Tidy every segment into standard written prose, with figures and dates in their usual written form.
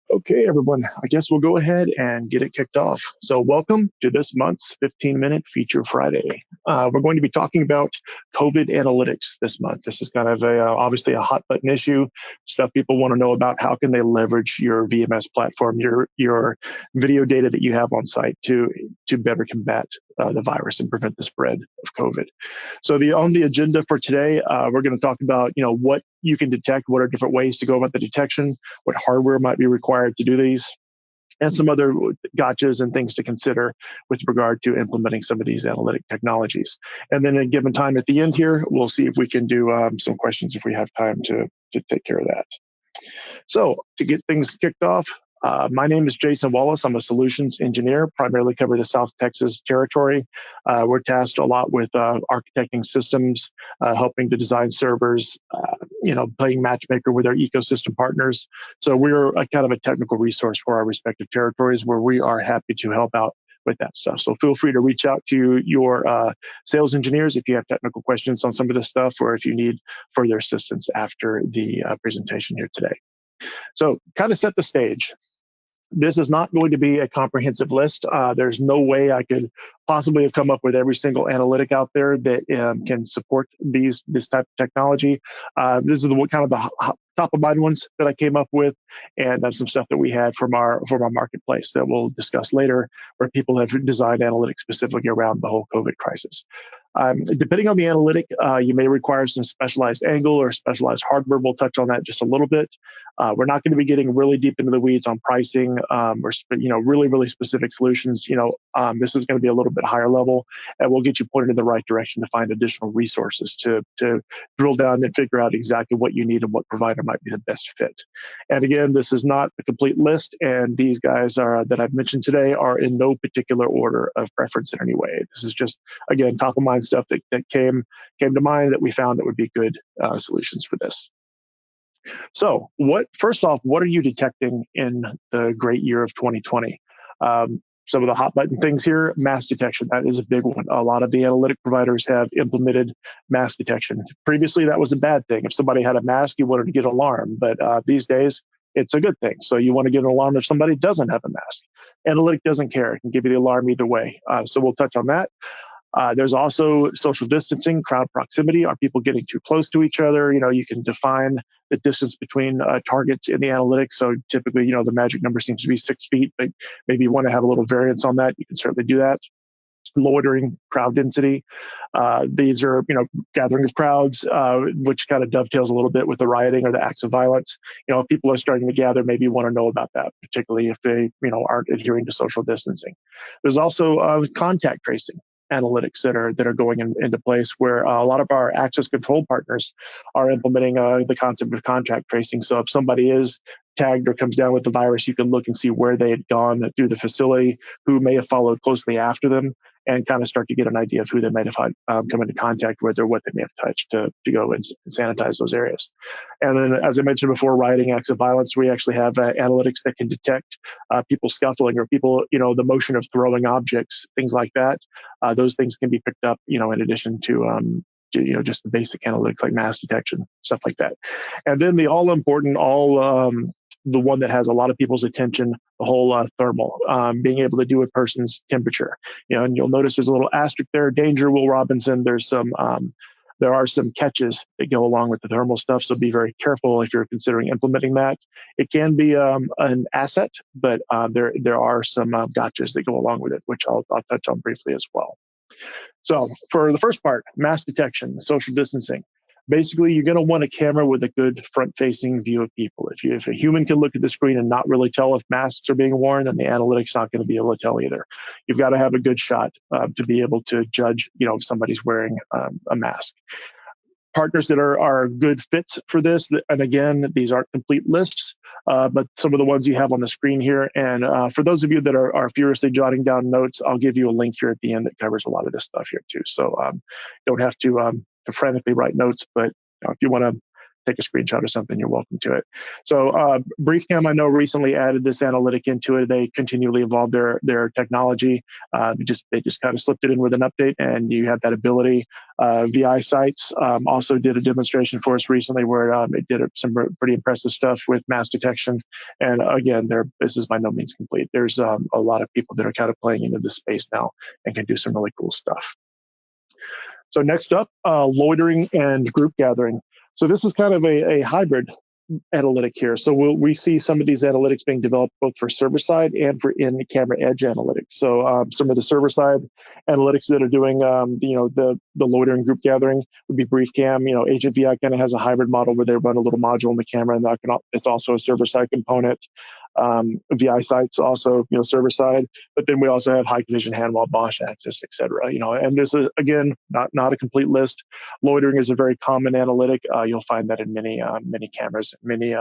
Okay, everyone, I guess we'll go ahead and get it kicked off. So, welcome to this month's 15-minute Feature Friday. We're going to be talking about COVID analytics this month. This is kind of obviously a hot button issue, stuff people want to know about. How can they leverage your VMS platform, your video data that you have on site to better combat the virus and prevent the spread of COVID? So, on the agenda for today, we're going to talk about what you can detect, what are different ways to go about the detection, what hardware might be required to do these, and some other gotchas and things to consider with regard to implementing some of these analytic technologies. And then at a given time at the end here, we'll see if we can do some questions if we have time to take care of that. So to get things kicked off, my name is Jason Wallace. I'm a solutions engineer, primarily cover the South Texas territory. We're tasked a lot with architecting systems, helping to design servers, playing matchmaker with our ecosystem partners. So we're a kind of a technical resource for our respective territories where we are happy to help out with that stuff. So feel free to reach out to your sales engineers if you have technical questions on some of this stuff, or if you need further assistance after the presentation here today. So kind of set the stage. This is not going to be a comprehensive list. There's no way I could possibly have come up with every single analytic out there that can support this type of technology. This is kind of the top of mind ones that I came up with, and some stuff that we had from our marketplace that we'll discuss later, where people have designed analytics specifically around the whole COVID crisis. Depending on the analytic, you may require some specialized angle or specialized hardware. We'll touch on that just a little bit. We're not going to be getting really deep into the weeds on pricing or really specific solutions. This is going to be a little bit higher level, and we'll get you pointed in the right direction to find additional resources to drill down and figure out exactly what you need and what provider might be the best fit. And again, this is not a complete list, and these guys that I've mentioned today are in no particular order of preference in any way. This is just, again, top of mind stuff that came to mind that we found that would be good solutions for this. So, first off, what are you detecting in the great year of 2020? Some of the hot button things here, mass detection. That is a big one. A lot of the analytic providers have implemented mass detection. Previously, that was a bad thing. If somebody had a mask, you wanted to get an alarm. But these days, it's a good thing. So you want to get an alarm if somebody doesn't have a mask. Analytic doesn't care. It can give you the alarm either way. So we'll touch on that. There's also social distancing, crowd proximity. Are people getting too close to each other? You can define the distance between targets in the analytics. So typically, the magic number seems to be 6 feet, but maybe you want to have a little variance on that. You can certainly do that. Loitering, crowd density. These are, gathering of crowds, which kind of dovetails a little bit with the rioting or the acts of violence. If people are starting to gather, maybe you want to know about that, particularly if they, aren't adhering to social distancing. There's also contact tracing analytics that are going into place, where a lot of our access control partners are implementing the concept of contact tracing. So if somebody is tagged or comes down with the virus, you can look and see where they had gone through the facility, who may have followed closely after them, and kind of start to get an idea of who they might have come into contact with or what they may have touched to go and sanitize those areas. And then, as I mentioned before, rioting, acts of violence, we actually have analytics that can detect people scuffling or people, the motion of throwing objects, things like that. Those things can be picked up, in addition to just the basic analytics like mass detection, stuff like that. And then the all important, the one that has a lot of people's attention, the whole thermal, being able to do a person's temperature. And you'll notice there's a little asterisk there. Danger, Will Robinson. There are some catches that go along with the thermal stuff, so be very careful if you're considering implementing that. It can be an asset, but there are some gotchas that go along with it, which I'll touch on briefly as well. So for the first part, mass detection, social distancing. Basically, you're going to want a camera with a good front-facing view of people. If a human can look at the screen and not really tell if masks are being worn, then the analytics not going to be able to tell either. You've got to have a good shot to be able to judge, if somebody's wearing a mask. Partners that are good fits for this, and again, these aren't complete lists, but some of the ones you have on the screen here. And for those of you that are furiously jotting down notes, I'll give you a link here at the end that covers a lot of this stuff here too. So don't have to frantically write notes, but if you want to take a screenshot or something, you're welcome to it. So BriefCam, I know, recently added this analytic into it. They continually evolve their technology. They just kind of slipped it in with an update, and you have that ability. VI Sites also did a demonstration for us recently where it did some pretty impressive stuff with mass detection. And again, this is by no means complete. There's a lot of people that are kind of playing into this space now and can do some really cool stuff. So next up, loitering and group gathering. So this is kind of a hybrid analytic here. So we see some of these analytics being developed both for server side and for in-camera edge analytics. So some of the server side analytics that are doing the loitering group gathering would be BriefCam. Agent VI kind of has a hybrid model where they run a little module in the camera, and it's also a server side component. VI Sites also, server side, but then we also have Hikvision, Hanwha, Bosch Axis, et cetera. And this is, again, not a complete list. Loitering is a very common analytic. You'll find that in many cameras, many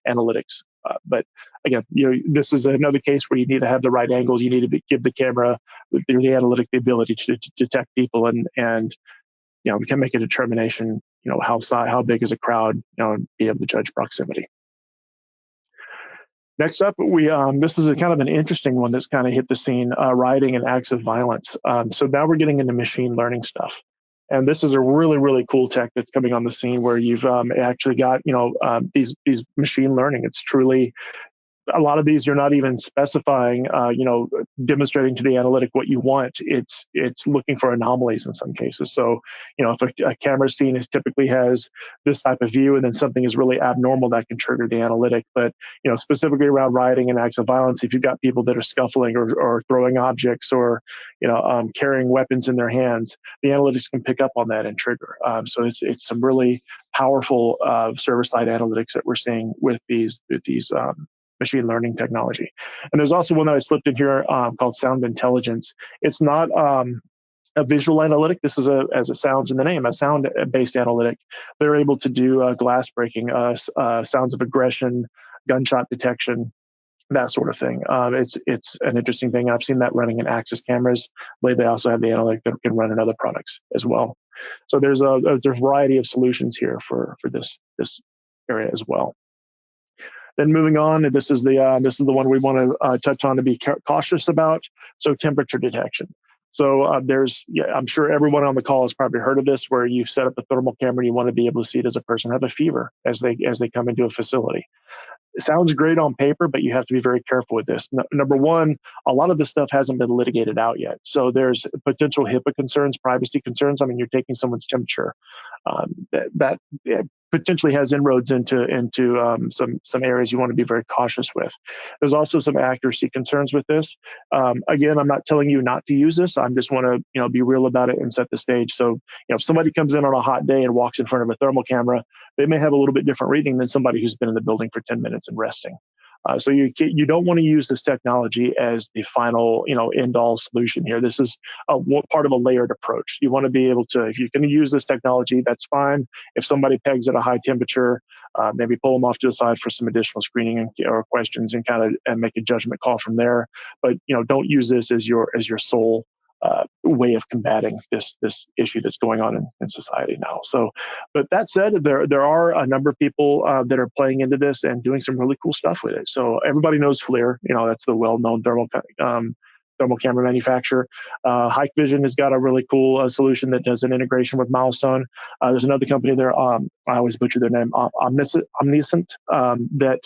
analytics. But again, this is another case where you need to have the right angles. You need to give the camera, the analytic, the ability to detect people, and we can make a determination, how big is a crowd, and be able to judge proximity. Next up, this is kind of an interesting one that's kind of hit the scene, rioting and acts of violence. So now we're getting into machine learning stuff. And this is a really, really cool tech that's coming on the scene where you've actually got, these machine learning. It's truly, a lot of these you're not even specifying, demonstrating to the analytic what you want. It's looking for anomalies in some cases. So, if a camera scene typically has this type of view, and then something is really abnormal, that can trigger the analytic. But specifically around rioting and acts of violence, if you've got people that are scuffling or throwing objects or carrying weapons in their hands, the analytics can pick up on that and trigger. So it's some really powerful server side analytics that we're seeing with these machine learning technology. And there's also one that I slipped in here called sound intelligence. It's not a visual analytic. This is, as it sounds in the name, a sound-based analytic. They're able to do glass breaking, sounds of aggression, gunshot detection, that sort of thing. It's an interesting thing. I've seen that running in Axis cameras. They also have the analytic that can run in other products as well. So there's a variety of solutions here for this area as well. Then moving on, this is the one we want to touch on to be cautious about. So temperature detection. So I'm sure everyone on the call has probably heard of this, where you set up a thermal camera and you want to be able to see, does a person have a fever as they come into a facility? It sounds great on paper, but you have to be very careful with this. Number one, a lot of this stuff hasn't been litigated out yet. So there's potential HIPAA concerns, privacy concerns. I mean, you're taking someone's temperature. That potentially has inroads into some areas you want to be very cautious with. There's also some accuracy concerns with this. Again, I'm not telling you not to use this. I just want to be real about it and set the stage. So if somebody comes in on a hot day and walks in front of a thermal camera, they may have a little bit different reading than somebody who's been in the building for 10 minutes and resting. So you don't want to use this technology as the final end-all solution here. This is part of a layered approach. You want to be able to, if you're going to use this technology, that's fine. If somebody pegs at a high temperature, maybe pull them off to the side for some additional screening or questions and make a judgment call from there. But don't use this as your sole way of combating this issue that's going on in society now. So, but that said, there are a number of people that are playing into this and doing some really cool stuff with it. So everybody knows FLIR, that's the well-known thermal camera manufacturer. Hikvision has got a really cool solution that does an integration with Milestone. There's another company there. I always butcher their name, Omniscient, that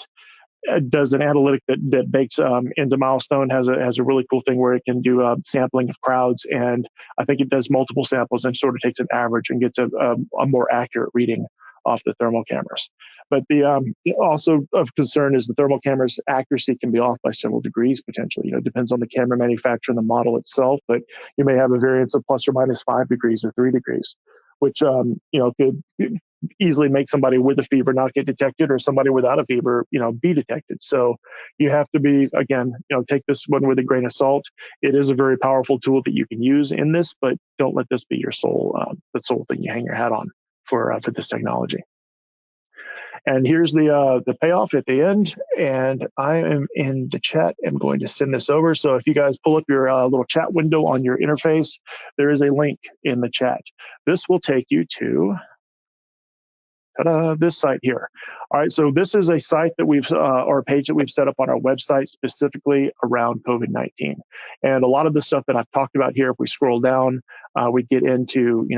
does an analytic that bakes into Milestone, has a really cool thing where it can do sampling of crowds, and I think it does multiple samples and sort of takes an average and gets a more accurate reading off the thermal cameras. But the also of concern is the thermal camera's accuracy can be off by several degrees potentially. It depends on the camera manufacturer and the model itself, but you may have a variance of plus or minus 5 degrees or 3 degrees, which could easily make somebody with a fever not get detected, or somebody without a fever, be detected. So you have to be, again, take this one with a grain of salt. It is a very powerful tool that you can use in this, but don't let this be your sole thing you hang your hat on for this technology. And here's the payoff at the end. And I am in the chat. I'm going to send this over. So if you guys pull up your little chat window on your interface, there is a link in the chat. This will take you to this site here. All right, so this is a site that or a page that we've set up on our website specifically around COVID-19. And a lot of the stuff that I've talked about here, if we scroll down, we get into,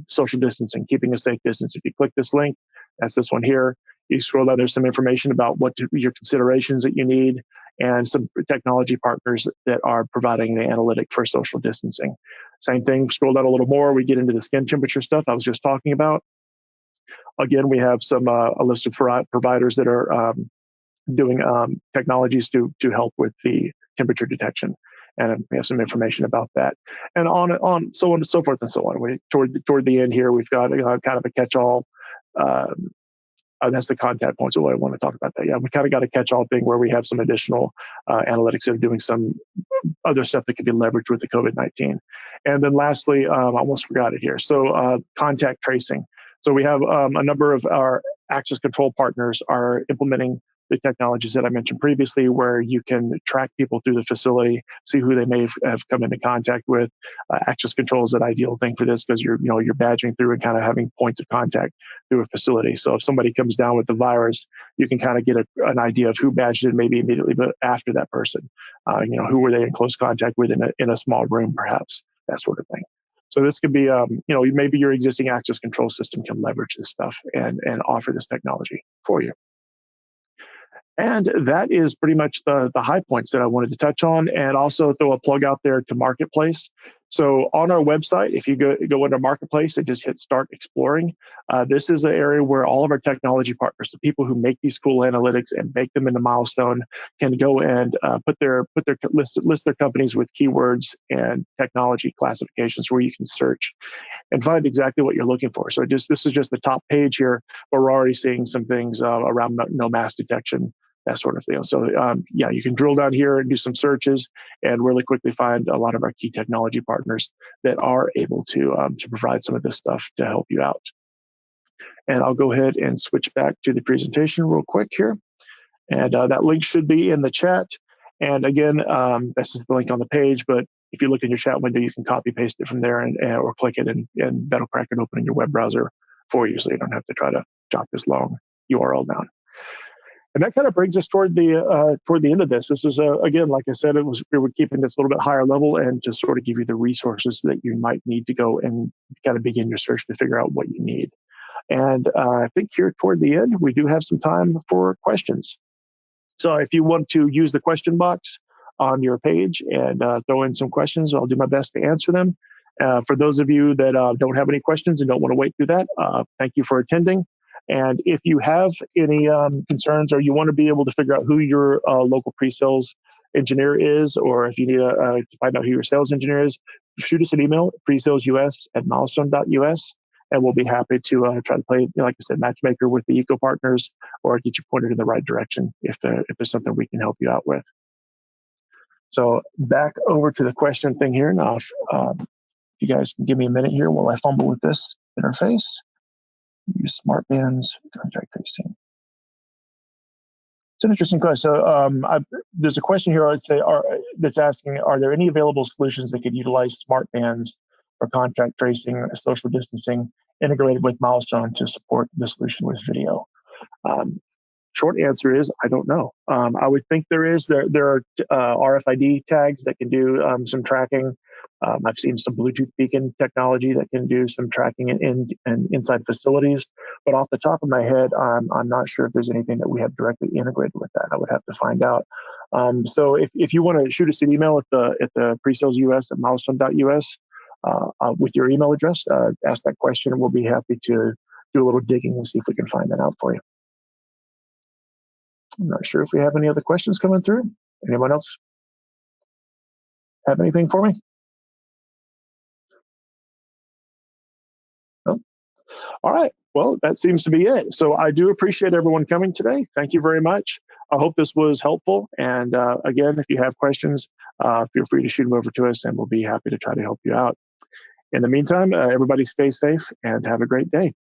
social distancing, keeping a safe distance. If you click this link, that's this one here. You scroll down, there's some information about your considerations that you need and some technology partners that are providing the analytic for social distancing. Same thing, scroll down a little more, we get into the skin temperature stuff I was just talking about. Again, we have a list of providers that are doing technologies to help with the temperature detection. And we have some information about that, and so on and so forth and so on. Toward the end here, we've got kind of a catch-all. That's the contact points. So I want to talk about that. Yeah, we kind of got a catch-all thing where we have some additional analytics that are doing some other stuff that can be leveraged with the COVID-19. And then lastly, I almost forgot it here. So contact tracing. So we have a number of our access control partners are implementing the technologies that I mentioned previously, where you can track people through the facility, see who they may have come into contact with. Access control is an ideal thing for this because you're badging through and kind of having points of contact through a facility. So if somebody comes down with the virus, you can kind of get an idea of who badged it maybe immediately, but after that person, who were they in close contact with in a small room, perhaps, that sort of thing. So this could be, maybe your existing access control system can leverage this stuff and offer this technology for you. And that is pretty much the high points that I wanted to touch on, and also throw a plug out there to Marketplace. So on our website, if you go into Marketplace and just hit Start Exploring, this is an area where all of our technology partners, the people who make these cool analytics and make them into Milestone, can go and list their companies with keywords and technology classifications where you can search and find exactly what you're looking for. So this is just the top page here, but we're already seeing some things around no mass detection, that sort of thing. So you can drill down here and do some searches and really quickly find a lot of our key technology partners that are able to provide some of this stuff to help you out. And I'll go ahead and switch back to the presentation real quick here. And that link should be in the chat. And again, this is the link on the page, but if you look in your chat window, you can copy paste it from there or click it, and that'll crack it open in your web browser for you, so you don't have to try to jot this long URL down. And that kind of brings us toward the end of this. This is again, like I said, we were keeping this a little bit higher level and to sort of give you the resources that you might need to go and kind of begin your search to figure out what you need. And I think here toward the end, we do have some time for questions. So if you want to use the question box on your page and throw in some questions, I'll do my best to answer them. For those of you that don't have any questions and don't want to wait through that, thank you for attending. And if you have any concerns, or you want to be able to figure out who your local pre-sales engineer is, or if you need to find out who your sales engineer is, shoot us an email, presalesUS@milestone.us, and we'll be happy to try to play, like I said, matchmaker with the eco partners, or get you pointed in the right direction if there's something we can help you out with. So back over to the question thing here. Now, if you guys can give me a minute here while I fumble with this interface. Use smart bands, contact tracing. It's an interesting question. So there's a question here I'd say that's asking, are there any available solutions that could utilize smart bands for contact tracing, social distancing, integrated with Milestone to support the solution with video? Short answer is, I don't know. I would think there is. There are RFID tags that can do some tracking. I've seen some Bluetooth beacon technology that can do some tracking inside facilities. But off the top of my head, I'm not sure if there's anything that we have directly integrated with that. I would have to find out. So if you want to shoot us an email at the presalesUS@milestone.us with your email address, ask that question, and we'll be happy to do a little digging and see if we can find that out for you. I'm not sure if we have any other questions coming through. Anyone else have anything for me? No? All right. Well, that seems to be it. So I do appreciate everyone coming today. Thank you very much. I hope this was helpful. And again, if you have questions, feel free to shoot them over to us, and we'll be happy to try to help you out. In the meantime, everybody stay safe and have a great day.